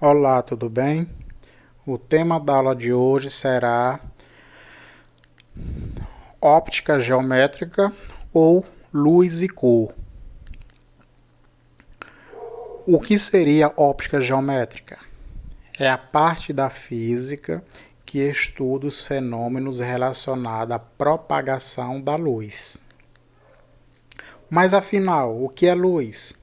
Olá, tudo bem? O tema da aula de hoje será óptica geométrica ou luz e cor. O que seria óptica geométrica? É a parte da física que estuda os fenômenos relacionados à propagação da luz. Mas afinal, o que é luz?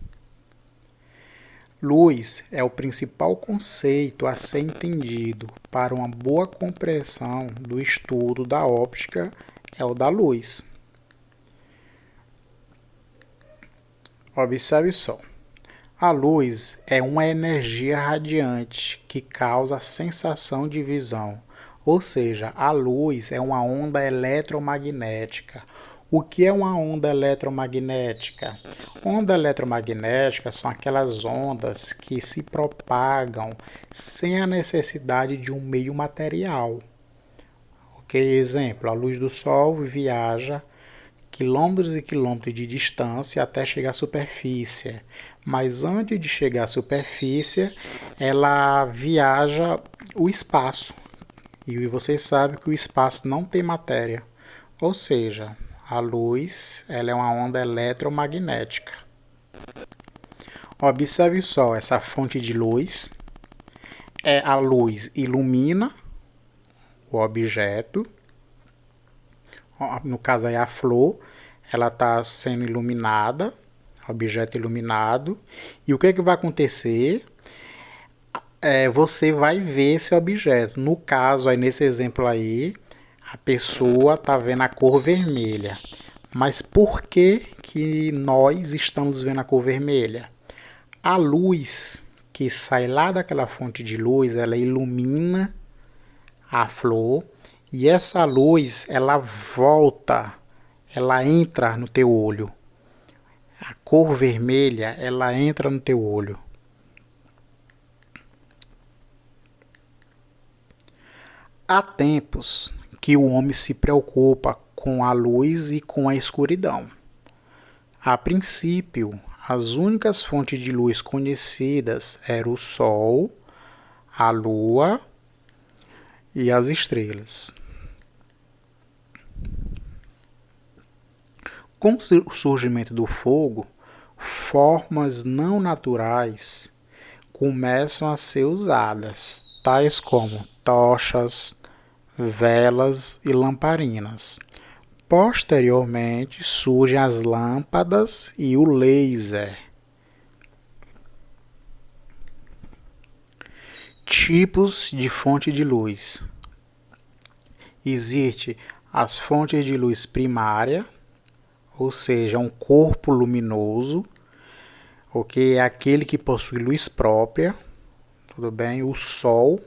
Luz é o principal conceito a ser entendido para uma boa compreensão do estudo da óptica, é o da luz. Observe só. A luz é uma energia radiante que causa a sensação de visão, ou seja, a luz é uma onda eletromagnética. O que é uma onda eletromagnética? Onda eletromagnética são aquelas ondas que se propagam sem a necessidade de um meio material. Ok? Exemplo, a luz do Sol viaja quilômetros e quilômetros de distância até chegar à superfície. Mas antes de chegar à superfície, ela viaja o espaço. E vocês sabem que o espaço não tem matéria. Ou seja, a luz ela é uma onda eletromagnética. Observe só essa fonte de luz. A luz ilumina o objeto. No caso aí a flor, ela está sendo iluminada, objeto iluminado. E o que vai acontecer? Você vai ver esse objeto. No caso, aí nesse exemplo aí, a pessoa está vendo a cor vermelha. Mas por que nós estamos vendo a cor vermelha? A luz que sai lá daquela fonte de luz, ela ilumina a flor e essa luz, ela volta, ela entra no teu olho. A cor vermelha, ela entra no teu olho. Há tempos que o homem se preocupa com a luz e com a escuridão. A princípio, as únicas fontes de luz conhecidas eram o Sol, a Lua e as estrelas. Com o surgimento do fogo, formas não naturais começam a ser usadas, tais como tochas, velas e lamparinas. Posteriormente surgem as lâmpadas e o laser. Tipos de fonte de luz. Existe as fontes de luz primária, ou seja, um corpo luminoso, ok? É aquele que possui luz própria, tudo bem? O Sol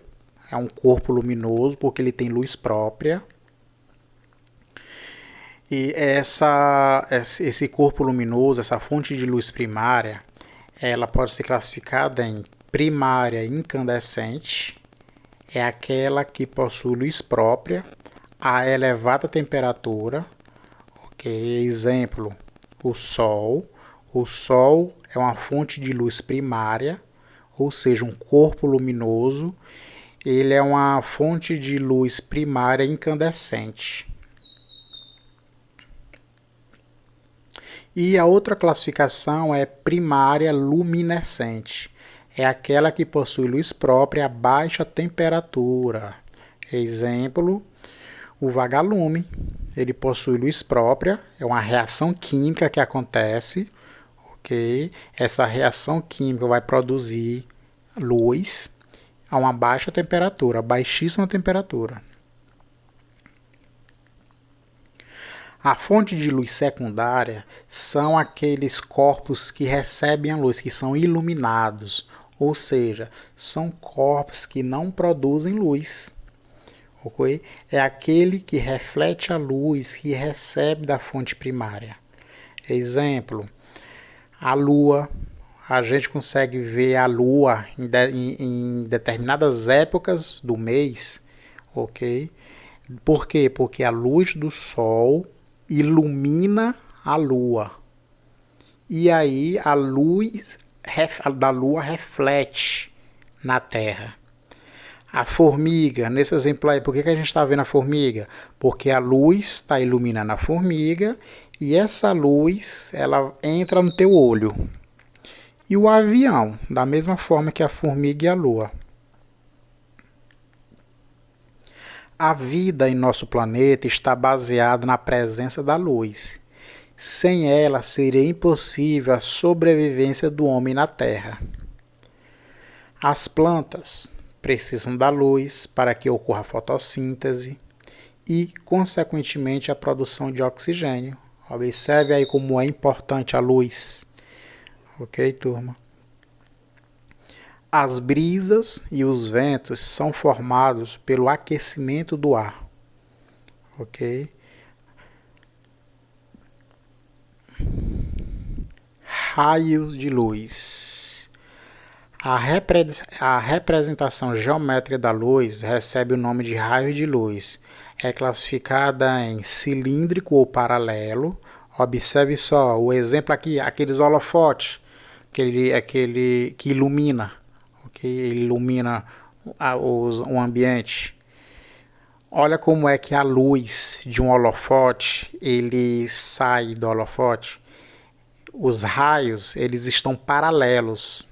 é um corpo luminoso porque ele tem luz própria. E esse corpo luminoso, essa fonte de luz primária, ela pode ser classificada em primária incandescente, é aquela que possui luz própria a elevada temperatura. Okay? Exemplo, o Sol. O Sol é uma fonte de luz primária, ou seja, um corpo luminoso. Ele é uma fonte de luz primária incandescente. E a outra classificação é primária luminescente. É aquela que possui luz própria a baixa temperatura. Exemplo, o vagalume. Ele possui luz própria, é uma reação química que acontece, ok? Essa reação química vai produzir luz a uma baixa temperatura, baixíssima temperatura. A fonte de luz secundária são aqueles corpos que recebem a luz, que são iluminados, ou seja, são corpos que não produzem luz. Okay? É aquele que reflete a luz que recebe da fonte primária. Exemplo, a Lua. A gente consegue ver a Lua em determinadas épocas do mês. Ok? Por quê? Porque a luz do Sol ilumina a Lua. E aí a luz da Lua reflete na Terra. A formiga, nesse exemplo aí, por que a gente está vendo a formiga? Porque a luz está iluminando a formiga e essa luz ela entra no teu olho. E o avião, da mesma forma que a formiga e a lua. A vida em nosso planeta está baseada na presença da luz. Sem ela, seria impossível a sobrevivência do homem na Terra. As plantas precisam da luz para que ocorra a fotossíntese e, consequentemente, a produção de oxigênio. Observe aí como é importante a luz. Ok, turma? As brisas e os ventos são formados pelo aquecimento do ar. Ok? Raios de luz. A representação geométrica da luz recebe o nome de raio de luz. É classificada em cilíndrico ou paralelo. Observe só o exemplo aqui, aqueles holofotes, aquele que ilumina, okay? Ele ilumina o ambiente. Olha como é que a luz de um holofote, ele sai do holofote. Os raios, eles estão paralelos.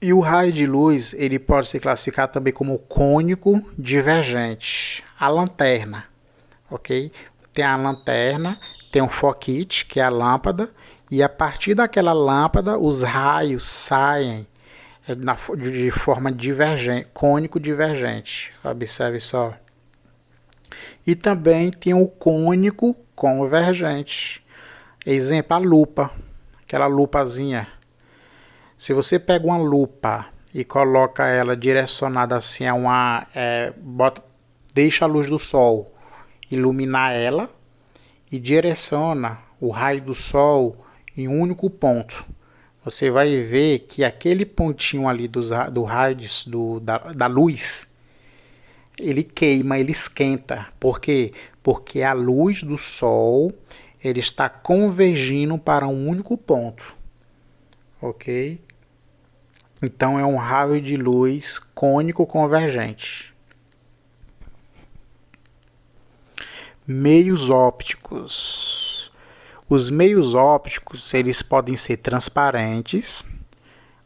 E o raio de luz, ele pode ser classificado também como cônico divergente. A lanterna, ok? Tem a lanterna, tem um foquite, que é a lâmpada, e a partir daquela lâmpada, os raios saem de forma divergente, cônico divergente. Observe só. E também tem o cônico convergente. Exemplo, a lupa, aquela lupazinha. Se você pega uma lupa e coloca ela direcionada assim a deixa a luz do sol iluminar ela e direciona o raio do sol em um único ponto, você vai ver que aquele pontinho ali do raio da luz, ele queima, ele esquenta. Por quê? Porque a luz do sol ele está convergindo para um único ponto. Ok? Então é um raio de luz cônico convergente. Meios ópticos. Os meios ópticos, eles podem ser transparentes,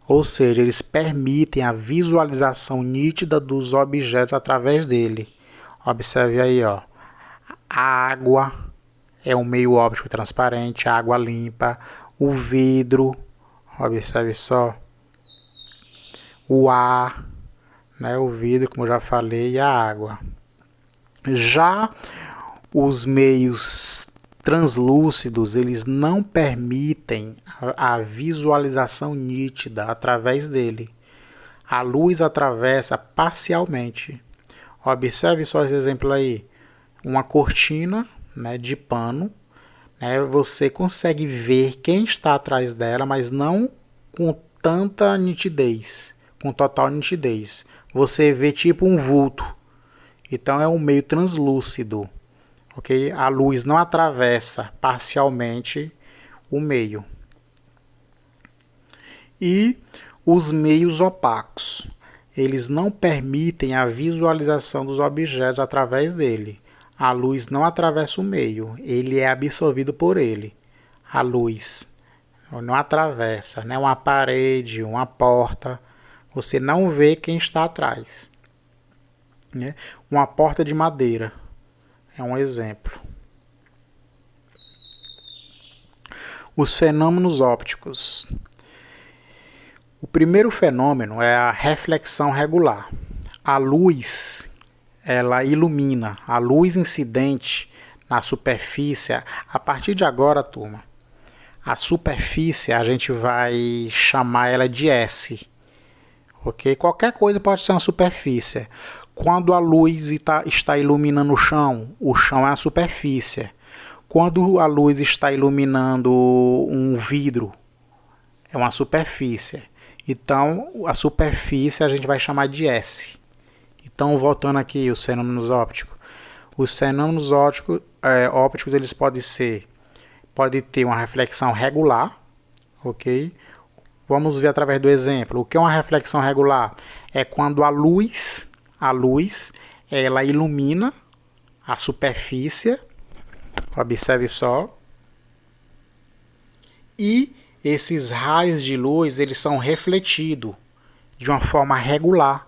ou seja, eles permitem a visualização nítida dos objetos através dele. Observe aí, ó. A água é um meio óptico transparente, a água limpa, o vidro, observe só. O ar, né, o vidro, como eu já falei, e a água. Já os meios translúcidos, eles não permitem a visualização nítida através dele. A luz atravessa parcialmente. Observe só esse exemplo aí. Uma cortina, né, de pano, né, você consegue ver quem está atrás dela, mas não com tanta nitidez. Com total nitidez. Você vê tipo um vulto. Então é um meio translúcido. Ok? A luz não atravessa parcialmente o meio. E os meios opacos. Eles não permitem a visualização dos objetos através dele. A luz não atravessa o meio. Ele é absorvido por ele. A luz não atravessa, né? Uma parede, uma porta. Você não vê quem está atrás. Né? Uma porta de madeira é um exemplo. Os fenômenos ópticos. O primeiro fenômeno é a reflexão regular. A luz, ela ilumina. A luz incidente na superfície. A partir de agora, turma, a superfície a gente vai chamar ela de S. Ok? Qualquer coisa pode ser uma superfície. Quando a luz está iluminando o chão é a superfície. Quando a luz está iluminando um vidro, é uma superfície. Então, a superfície a gente vai chamar de S. Então, voltando aqui, os fenômenos ópticos. Os fenômenos ópticos pode ter uma reflexão regular, ok? Vamos ver através do exemplo. O que é uma reflexão regular? É quando a luz, ela ilumina a superfície, observe só, e esses raios de luz, eles são refletidos de uma forma regular.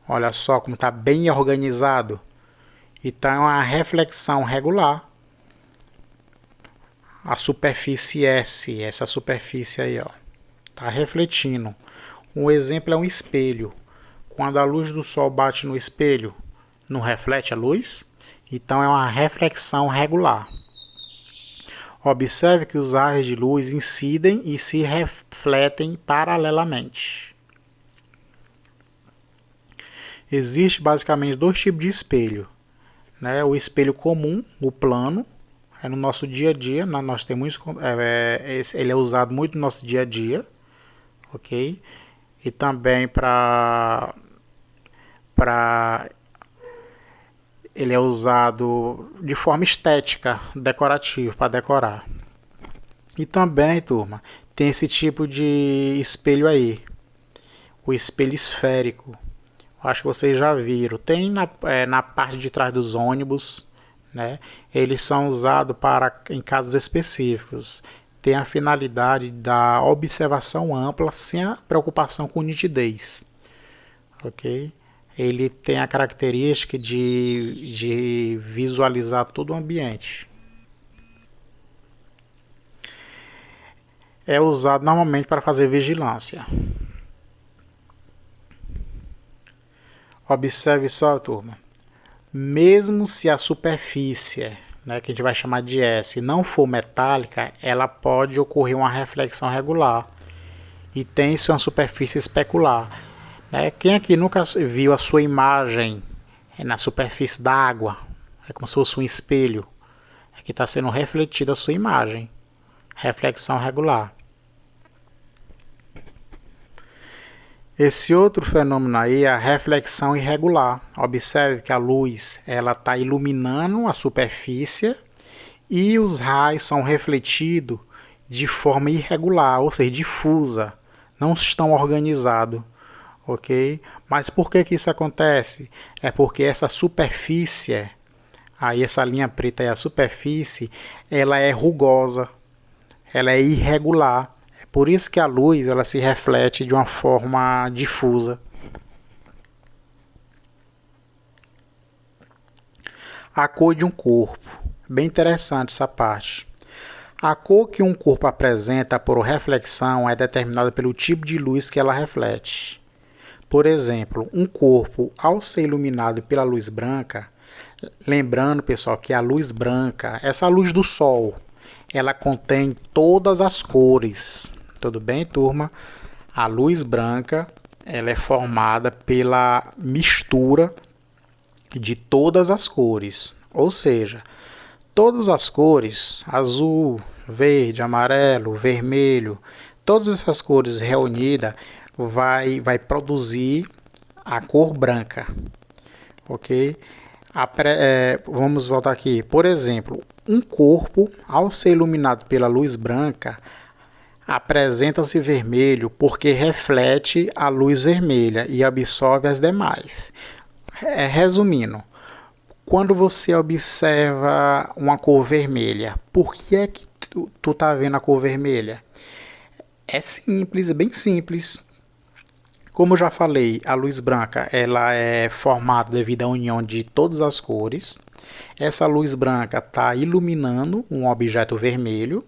Olha só como está bem organizado. Então é uma reflexão regular. A superfície S, essa superfície aí, ó, está refletindo. Um exemplo é um espelho. Quando a luz do sol bate no espelho, não reflete a luz? Então é uma reflexão regular. Observe que os raios de luz incidem e se refletem paralelamente. Existe basicamente dois tipos de espelho, né? O espelho comum, o plano, é no nosso dia a dia, né? Nós temos, ele é usado muito no nosso dia a dia, ok? E também ele é usado de forma estética, decorativa, para decorar. E também, turma, tem esse tipo de espelho aí, o espelho esférico. Acho que vocês já viram. Tem na parte de trás dos ônibus, né? Eles são usados em casos específicos. Tem a finalidade da observação ampla sem a preocupação com nitidez. Ok? Ele tem a característica de visualizar todo o ambiente. É usado normalmente para fazer vigilância. Observe só, turma. Mesmo se a superfície, né, que a gente vai chamar de S, não for metálica, ela pode ocorrer uma reflexão regular. E tem-se uma superfície especular. Né? Quem aqui nunca viu a sua imagem na superfície da água? É como se fosse um espelho. Aqui está sendo refletida a sua imagem. Reflexão regular. Esse outro fenômeno aí é a reflexão irregular. Observe que a luz ela está iluminando a superfície e os raios são refletidos de forma irregular, ou seja, difusa, não estão organizados, ok? Mas por que isso acontece? É porque essa superfície, aí essa linha preta é a superfície, ela é rugosa, ela é irregular. Por isso que a luz ela se reflete de uma forma difusa. A cor de um corpo. Bem interessante essa parte. A cor que um corpo apresenta por reflexão é determinada pelo tipo de luz que ela reflete. Por exemplo, um corpo, ao ser iluminado pela luz branca, lembrando, pessoal, que a luz branca, essa luz do sol, ela contém todas as cores. Tudo bem, turma? A luz branca, ela é formada pela mistura de todas as cores. Ou seja, todas as cores, azul, verde, amarelo, vermelho, todas essas cores reunidas vai produzir a cor branca. Ok? Vamos voltar aqui. Por exemplo, um corpo, ao ser iluminado pela luz branca, apresenta-se vermelho porque reflete a luz vermelha e absorve as demais. Resumindo, quando você observa uma cor vermelha, por que é que tu tá vendo a cor vermelha? É simples, bem simples. Como eu já falei, a luz branca ela é formada devido à união de todas as cores. Essa luz branca está iluminando um objeto vermelho.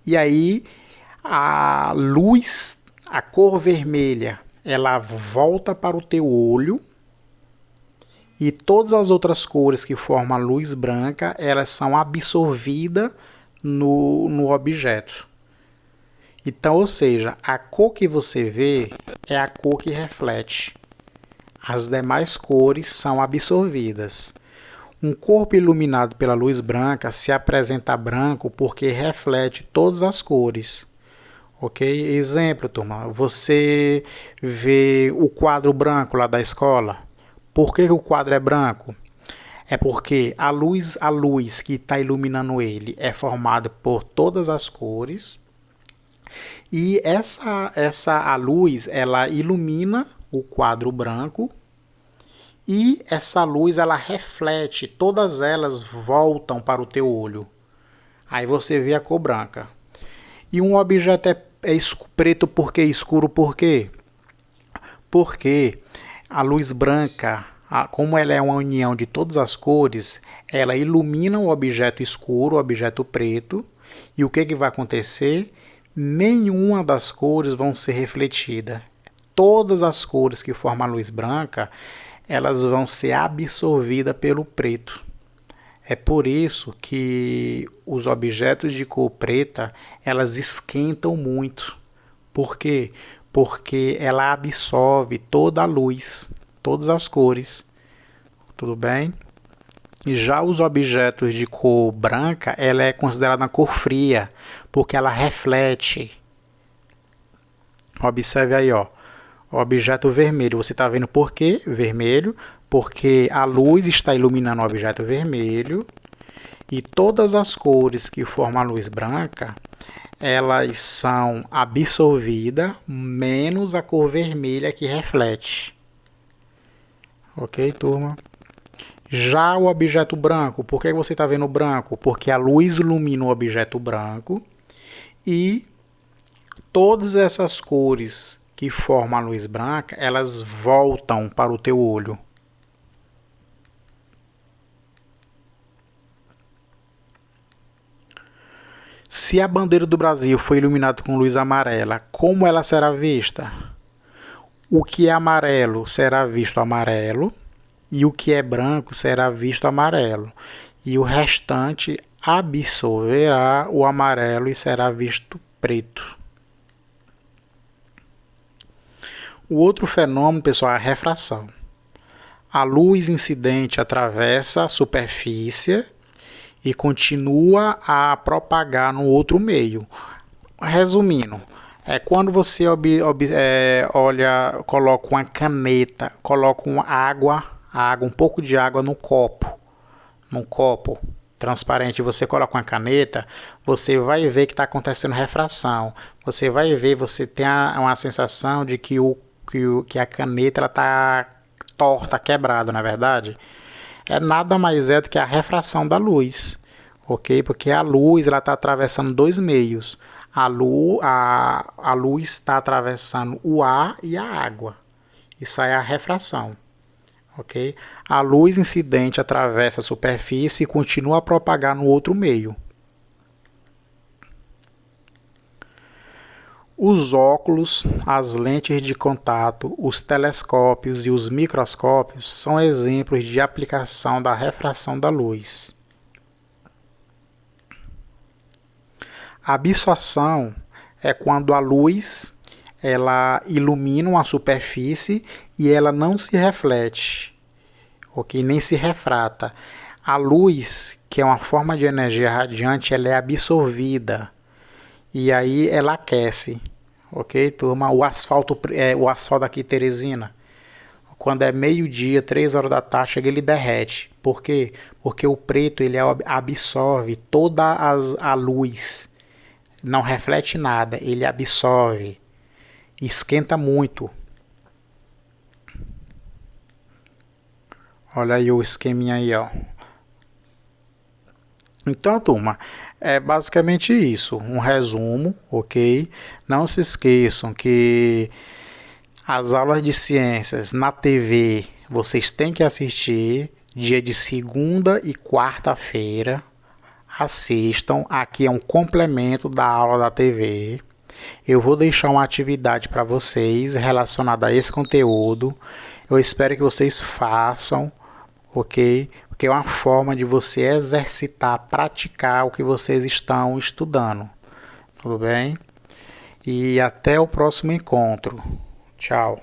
E aí a luz, a cor vermelha, ela volta para o teu olho e todas as outras cores que formam a luz branca, elas são absorvidas no objeto. Então, ou seja, a cor que você vê é a cor que reflete. As demais cores são absorvidas. Um corpo iluminado pela luz branca se apresenta branco porque reflete todas as cores. Ok? Exemplo, turma. Você vê o quadro branco lá da escola. Por que o quadro é branco? É porque a luz que está iluminando ele é formada por todas as cores. E a luz, ela ilumina o quadro branco e essa luz, ela reflete, todas elas voltam para o teu olho. Aí você vê a cor branca. E um objeto é preto porque escuro por quê? Porque a luz branca, como ela é uma união de todas as cores, ela ilumina o objeto escuro, o objeto preto, e o que vai acontecer? Nenhuma das cores vão ser refletida. Todas as cores que formam a luz branca, elas vão ser absorvidas pelo preto. É por isso que os objetos de cor preta, elas esquentam muito. Por quê? Porque ela absorve toda a luz, todas as cores. Tudo bem? E já os objetos de cor branca, ela é considerada uma cor fria, porque ela reflete. Observe aí, ó. O objeto vermelho, você está vendo por quê? Vermelho, porque a luz está iluminando o objeto vermelho e todas as cores que formam a luz branca, elas são absorvidas, menos a cor vermelha que reflete. Ok, turma? Já o objeto branco, por que você está vendo branco? Porque a luz ilumina o objeto branco e todas essas cores que formam a luz branca, elas voltam para o teu olho. Se a bandeira do Brasil foi iluminada com luz amarela, como ela será vista? O que é amarelo será visto amarelo e o que é branco será visto amarelo. E o restante absorverá o amarelo e será visto preto. O outro fenômeno, pessoal, é a refração. A luz incidente atravessa a superfície e continua a propagar no outro meio. Resumindo, é quando você olha, coloca uma caneta, coloca uma água, um pouco de água num copo transparente, você coloca uma caneta, você vai ver que está acontecendo refração. Você vai ver, você tem uma sensação de que a caneta está torta, quebrada, na verdade. É nada mais do que a refração da luz, ok? Porque a luz está atravessando dois meios. A luz está atravessando o ar e a água. Isso aí é a refração, ok? A luz incidente atravessa a superfície e continua a propagar no outro meio. Os óculos, as lentes de contato, os telescópios e os microscópios são exemplos de aplicação da refração da luz. A absorção é quando a luz ela ilumina uma superfície e ela não se reflete, ok? Nem se refrata. A luz, que é uma forma de energia radiante, ela é absorvida e aí ela aquece. Ok, turma? O asfalto aqui, Teresina, quando é meio-dia, 3 horas da tarde, chega, ele derrete. Por quê? Porque o preto ele absorve toda a luz. Não reflete nada, ele absorve. Esquenta muito. Olha aí o esqueminha aí, ó. Então, turma, é basicamente isso, um resumo, ok? Não se esqueçam que as aulas de ciências na TV vocês têm que assistir dia de segunda e quarta-feira. Assistam, aqui é um complemento da aula da TV. Eu vou deixar uma atividade para vocês relacionada a esse conteúdo. Eu espero que vocês façam, ok? Porque é uma forma de você exercitar, praticar o que vocês estão estudando. Tudo bem? E até o próximo encontro. Tchau.